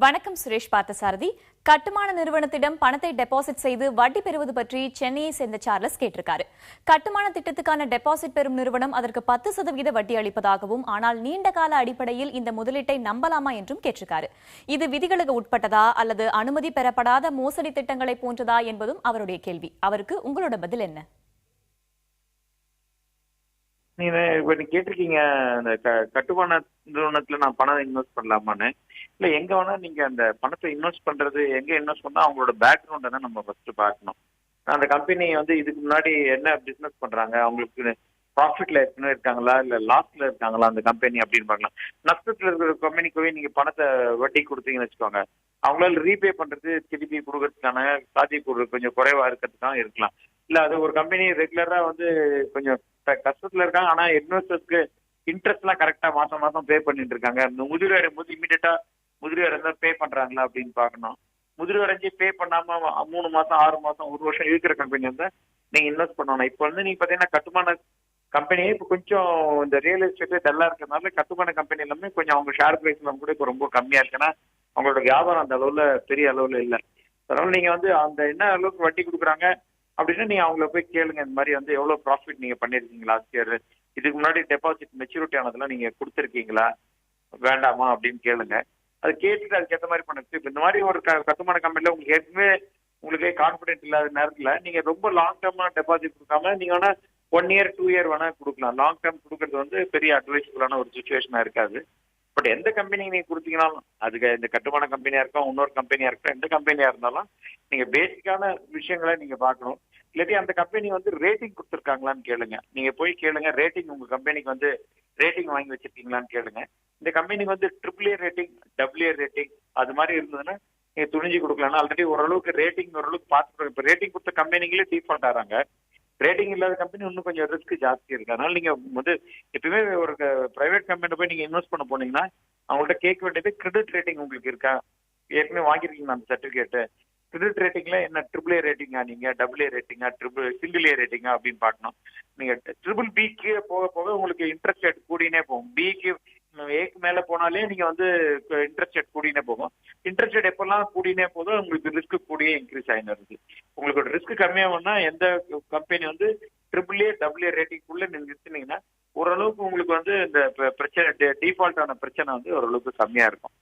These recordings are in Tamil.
வணக்கம் சுரேஷ் பார்த்தசாரதி. கட்டுமான நிறுவனத்திடம் பணத்தை டெபாசிட் செய்து வட்டி பெறுவது பற்றி சென்னையை சேர்ந்த சார்லஸ் கேட்டிருக்காரு. கட்டுமான திட்டத்துக்கான டெபாசிட் பெறும் நிறுவனம் அதற்கு 10% வட்டி அளிப்பதாகவும், ஆனால் நீண்ட கால அடிப்படையில் இந்த முதலீட்டை நம்பலாமா என்றும் கேட்டிருக்காரு. இது விதிகளுக்கு உட்பட்டதா அல்லது அனுமதி பெறப்படாத மோசடி திட்டங்களை போன்றதா என்பதும் அவருடைய கேள்வி. அவருக்கு உங்களோட பதில் என்ன? நீங்க கேட்டிருக்கீங்க, அந்த கட்டுமான நிறுவனத்துல நான் பணம் இன்வெஸ்ட் பண்ணலாமான்னு. இல்ல, எங்க வேணா நீங்க அந்த பணத்தை இன்வெஸ்ட் பண்றது, எங்க இன்வெஸ்ட் பண்ணா அவங்களோட பேக்ரவுண்டை தான் நம்ம ஃபர்ஸ்ட் பார்க்கணும். அந்த கம்பெனி இதுக்கு முன்னாடி என்ன பிசினஸ் பண்றாங்க, அவங்களுக்கு ப்ராஃபிட்ல ஏற்கனவே இருக்காங்களா இல்ல லாஸ்ட்ல இருக்காங்களா அந்த கம்பெனி அப்படின்னு பார்க்கலாம். நஷ்டத்துல இருக்கிற கம்பெனிக்கு போய் நீங்க பணத்தை வட்டி கொடுத்தீங்கன்னு வச்சுக்கோங்க, அவங்களால ரீபே பண்றது திருப்பி கொடுக்கறதுக்கான சாத்தியக்கூறு கொஞ்சம் குறைவா இருக்கிறதுக்காக இருக்கலாம். இல்ல, அது ஒரு கம்பெனி ரெகுலரா கொஞ்சம் கஷ்டத்துல இருக்காங்க, ஆனா இன்வெஸ்டர்ஸ்க்கு இன்ட்ரெஸ்ட் எல்லாம் கரெக்டா மாசம் மாசம் பே பண்ணிட்டு இருக்காங்க. முதிர்வு அடையும் போது இமீடியட்டா முதிர்வு அடைந்தா பே பண்றாங்களா அப்படின்னு பார்க்கணும். முதிர்வு அடைஞ்சு பே பண்ணாம 3 மாசம் 6 மாசம் 1 வருஷம் இருக்கிற கம்பெனி நீங்க இன்வெஸ்ட் பண்ணணும். இப்ப நீங்க பாத்தீங்கன்னா கட்டுமான கம்பெனியே இப்ப கொஞ்சம் இந்த ரியல் எஸ்டேட் டல்லா இருக்கிறதுனால கட்டுமான கம்பெனி எல்லாமே கொஞ்சம் அவங்க ஷேர் பிரைஸ் எல்லாம் கூட இப்ப ரொம்ப கம்மியா இருக்குன்னா அவங்களோட வியாபாரம் அந்த அளவுல பெரிய அளவுல இல்லை. அதனால நீங்க அந்த என்ன அளவுக்கு வட்டி கொடுக்குறாங்க அப்படின்னா நீங்க அவங்கள போய் கேளுங்க. இந்த மாதிரி எவ்வளவு ப்ராஃபிட் நீங்க பண்ணிருக்கீங்க லாஸ்ட் இயர், இதுக்கு முன்னாடி டெபாசிட் மெச்சூரிட்டி ஆனதெல்லாம் நீங்க கொடுத்துருக்கீங்களா வேண்டாமா அப்படின்னு கேளுங்க. அது கேட்டுட்டு அதுக்கேற்ற மாதிரி பண்ணுங்க. இப்ப இந்த மாதிரி ஒரு கட்டுமான கம்பெனில உங்களுக்கு ஏற்கனவே உங்களுக்கே கான்பிடென்ட் இல்லாத நேரத்துல நீங்க ரொம்ப லாங் டேர்மா டெபாசிட் கொடுக்காம நீங்க வேணா 1 இயர் 2 இயர் வேணா கொடுக்கலாம். லாங் டேர்ம் கொடுக்கறது பெரிய அட்வைசபிளான ஒரு சுச்சுவேஷனா இருக்காது. பட் எந்த கம்பெனிக்கு நீங்க கொடுத்தீங்கன்னாலும், அதுக்கு இந்த கட்டுமான கம்பெனியா இருக்கும், இன்னொரு கம்பெனியா இருக்கும், எந்த கம்பெனியா இருந்தாலும் நீங்க பேசிக்கான விஷயங்களை நீங்க பார்க்கணும். இல்லாட்டி அந்த கம்பெனி ரேட்டிங் கொடுத்துருக்காங்களான்னு கேளுங்க. நீங்க போய் கேளுங்க, ரேட்டிங் உங்க கம்பெனிக்கு ரேட்டிங் வாங்கி வச்சிருக்கீங்களான்னு கேளுங்க. இந்த கம்பெனிக்கு AAA ரேட்டிங், AA ரேட்டிங் அது மாதிரி இருந்ததுன்னா நீங்க துணிஞ்சு கொடுக்கலாம். ஆல்ரெடி ஓரளவுக்கு ரேட்டிங் ஓரளவுக்கு பார்த்து, இப்போ ரேட்டிங் கொடுத்த கம்பெனிங்களே டிஃபால்ட் ஆறாங்க. ரேட்டிங் இல்லாத கம்பெனி இன்னும் கொஞ்சம் ரிஸ்க் ஜாஸ்தி இருக்கு. அதனால நீங்க எப்பயுமே ஒரு பிரைவேட் கம்பெனி போய் நீங்க இன்வெஸ்ட் பண்ண போனீங்கன்னா அவங்கள்ட்ட கேட்க வேண்டியது கிரெடிட் ரேட்டிங் உங்களுக்கு இருக்கா, ஏற்கனவே வாங்கிருக்கீங்களா அந்த சர்டிபிகேட், கிரெடிட் ரேட்டிங்ல என்ன AAA ரேட்டிங்கா, நீங்க AA ரேட்டிங்கா, சிங்கிள் ஏ ரேட்டிங்கா அப்படின்னு பார்க்கணும். நீங்க BBB போக போக உங்களுக்கு இன்ட்ரெஸ்ட் ரேட் கூடினே போகும். பிக்கு ஏக்கு மேல போனாலே நீங்க இன்ட்ரெஸ்ட் ரேட் கூடினே போகும். இன்ட்ரெஸ்ட் ரேட் எப்பெல்லாம் கூடினே போதும் உங்களுக்கு ரிஸ்க் கூடியே இன்க்ரீஸ் ஆகினு இருக்கு. உங்களுக்கு ரிஸ்க் கம்மியாகனா எந்த கம்பெனி AAA AA ரேட்டிங்குள்ள நீங்க நிறுத்தினீங்கன்னா ஓரளவுக்கு உங்களுக்கு இந்த பிரச்சனை டிஃபால்ட் ஆன பிரச்சனை ஓரளவுக்கு கம்மியா இருக்கும்.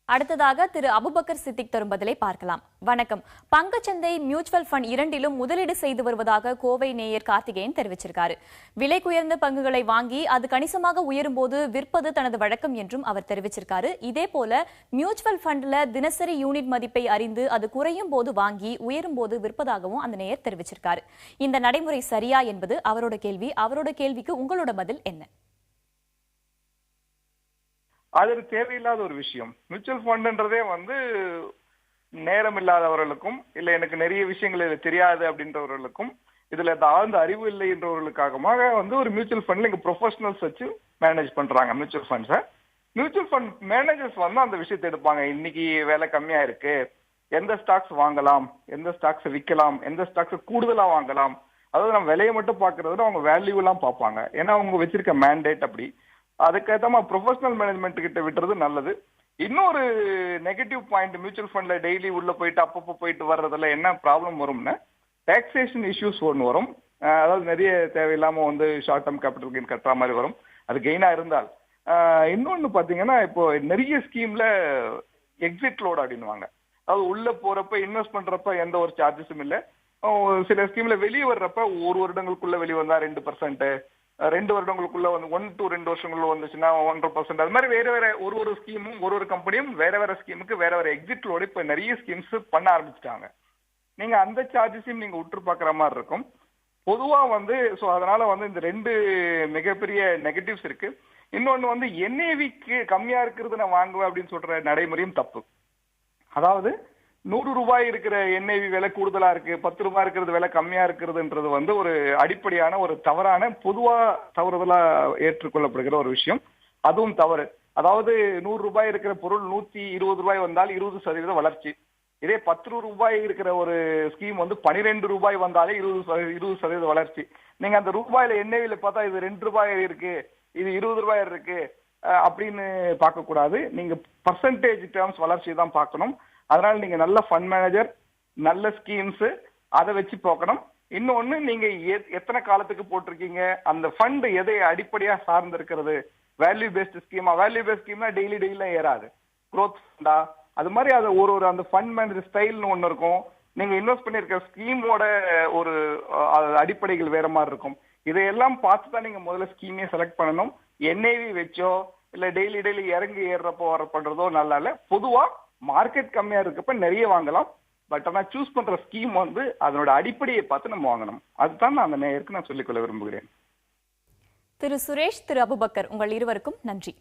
அடுத்ததாக திரு அபுபக்கர் சித்திக் தரும் பதிலை பார்க்கலாம். வணக்கம். பங்குச்சந்தை, மியூச்சுவல் ஃபண்ட் இரண்டிலும் முதலீடு செய்து வருவதாக கோவை நேயர் கார்த்திகேயன் தெரிவிச்சிருக்காரு. விலை உயர்ந்த பங்குகளை வாங்கி அது கணிசமாக உயரும் போது விற்பது தனது வழக்கம் என்றும் அவர் தெரிவிச்சிருக்காரு. இதே போல மியூச்சுவல் ஃபண்ட்ல தினசரி யூனிட் மதிப்பை அறிந்து அது குறையும் போது வாங்கி உயரும் போது விற்பதாகவும் அந்த நேயர் தெரிவிச்சிருக்காரு. இந்த நடைமுறை சரியா என்பது அவரோட கேள்வி. அவரோட கேள்விக்கு உங்களோட பதில் என்ன? அது ஒரு தேவையில்லாத ஒரு விஷயம். மியூச்சுவல் ஃபண்டுன்றதே நேரம் இல்லாதவர்களுக்கும், இல்ல எனக்கு நிறைய விஷயங்கள் இது தெரியாது அப்படின்றவர்களுக்கும், இதுல ஆழ்ந்த அறிவு இல்லை என்றவர்களுக்காக ஒரு மியூச்சுவல் ஃபண்ட்ல இங்க ப்ரொஃபஷனல்ஸ் வச்சு மேனேஜ் பண்றாங்க மியூச்சுவல் ஃபண்ட்ஸை. மியூச்சுவல் ஃபண்ட் மேனேஜர்ஸ் அந்த விஷயத்தை எடுப்பாங்க. இன்னைக்கு விலை கம்மியா இருக்கு, எந்த ஸ்டாக்ஸ் வாங்கலாம், எந்த ஸ்டாக்ஸ் விற்கலாம், எந்த ஸ்டாக்ஸ் கூடுதலா வாங்கலாம், அதாவது நம்ம விலையை மட்டும் பாக்குறதுல அவங்க வேல்யூ எல்லாம் பார்ப்பாங்க. ஏன்னா அவங்க வச்சிருக்க மேண்டேட் அப்படி. அதுக்கேற்ற ப்ரொஃபஷனல் மேனேஜ்மெண்ட் கிட்ட விட்டுறது நல்லது. இன்னொரு நெகட்டிவ் பாயிண்ட், மியூச்சுவல் ஃபண்ட்ல டெய்லி உள்ள போயிட்டு அப்பப்போ போயிட்டு வர்றதுல என்ன ப்ராப்ளம் வரும்னா டாக்ஸேஷன் இஷ்யூஸ் ஒன்று வரும். அதாவது நிறைய தேவையில்லாம ஷார்ட் டேர்ம் கேபிட்டல் கெயின் கட்டுற மாதிரி வரும். அது கெயினா இருந்தால். இன்னொன்னு பாத்தீங்கன்னா, இப்போ நிறைய ஸ்கீம்ல எக்ஸிட் லோட் அப்படின்னுவாங்க. அதாவது உள்ள போறப்ப இன்வெஸ்ட் பண்றப்ப எந்த ஒரு சார்ஜஸும் இல்லை. சில ஸ்கீம்ல வெளியே வர்றப்ப 1 வருடங்களுக்குள்ள வெளியே வந்தா 2%, 2 வருடங்களுக்குள்ள 1 to 2 வருஷங்களுக்குள்ள வந்துச்சுன்னா 1.5%. அது மாதிரி வேற வேற ஒரு ஸ்கீமும் ஒரு கம்பெனியும் வேற வேற ஸ்கீமுக்கு வேற வேற எக்ஸிட்லோட இப்ப நிறைய ஸ்கீம்ஸ் பண்ண ஆரம்பிச்சிட்டாங்க. நீங்க அந்த சார்ஜஸையும் நீங்க உற்று பார்க்குற மாதிரி இருக்கும். பொதுவா சோ அதனால இந்த 2 மிகப்பெரிய நெகட்டிவ்ஸ் இருக்கு. இன்னொன்னு NAVக்கு கம்மியா இருக்கிறது நான் வாங்குவேன் அப்படின்னு சொல்ற நடைமுறையும் தப்பு. அதாவது 100 ரூபாய் இருக்கிற NAV விலை கூடுதலா இருக்கு, 10 ரூபாய் இருக்கிறது விலை கம்மியா இருக்கிறதுன்றது ஒரு அடிப்படையான ஒரு தவறான, பொதுவா தவறுதலா ஏற்றுக்கொள்ளப்படுகிற ஒரு விஷயம். அதுவும் தவறு. அதாவது 100 ரூபாய் இருக்கிற பொருள் 120 ரூபாய் வந்தால் 20% வளர்ச்சி. இதே 10 ரூபாய் இருக்கிற ஒரு ஸ்கீம் 12 ரூபாய் வந்தாலே 20% வளர்ச்சி. நீங்க அந்த ரூபாயில NAVல பார்த்தா இது 2 ரூபாய் இருக்கு, இது 20 ரூபாய் இருக்கு, அப்படின்னு பார்க்க கூடாது. நீங்க பர்சன்டேஜ் டேர்ம்ஸ் வளர்ச்சி தான் பார்க்கணும். அதனால நீங்க நல்ல ஃபண்ட் மேனேஜர், நல்ல ஸ்கீம்ஸ் அதை வச்சு பார்க்கணும். இன்னொன்னு, நீங்க எத்தனை காலத்துக்கு போட்டிருக்கீங்க, அந்த ஃபண்ட் எதை அடிப்படையா சார்ந்து இருக்கிறது. வேல்யூ பேஸ்ட் ஸ்கீம்னா டெய்லி ஏறாது. குரோத் ஃபண்டா அது மாதிரி அது ஒரு அந்த ஃபண்ட் மேனேஜர் ஸ்டைல்னு ஒன்று இருக்கும். நீங்க இன்வெஸ்ட் பண்ணிருக்க ஸ்கீமோட ஒரு அடிப்படைகள் வேற மாதிரி இருக்கும். இதையெல்லாம் பார்த்து தான் நீங்க முதல்ல ஸ்கீமே செலக்ட் பண்ணணும். என்ஐவி வச்சோ இல்ல டெய்லி இறங்கி ஏறுறப்போ வர பண்றதோ நல்லா இல்ல. பொதுவா மார்க்கெட் கம்மியா இருக்கப்ப நிறைய வாங்கலாம். பட் ஆனா சூஸ் பண்ற ஸ்கீம் வந்து அதனோட அடிப்படையை பார்த்து நம்ம வாங்கணும். அதுதான் நான் அந்த நேயருக்கு நான் சொல்லிக்கொள்ள விரும்புகிறேன். திரு சுரேஷ், திரு அபுபக்கர், உங்கள் இருவருக்கும் நன்றி.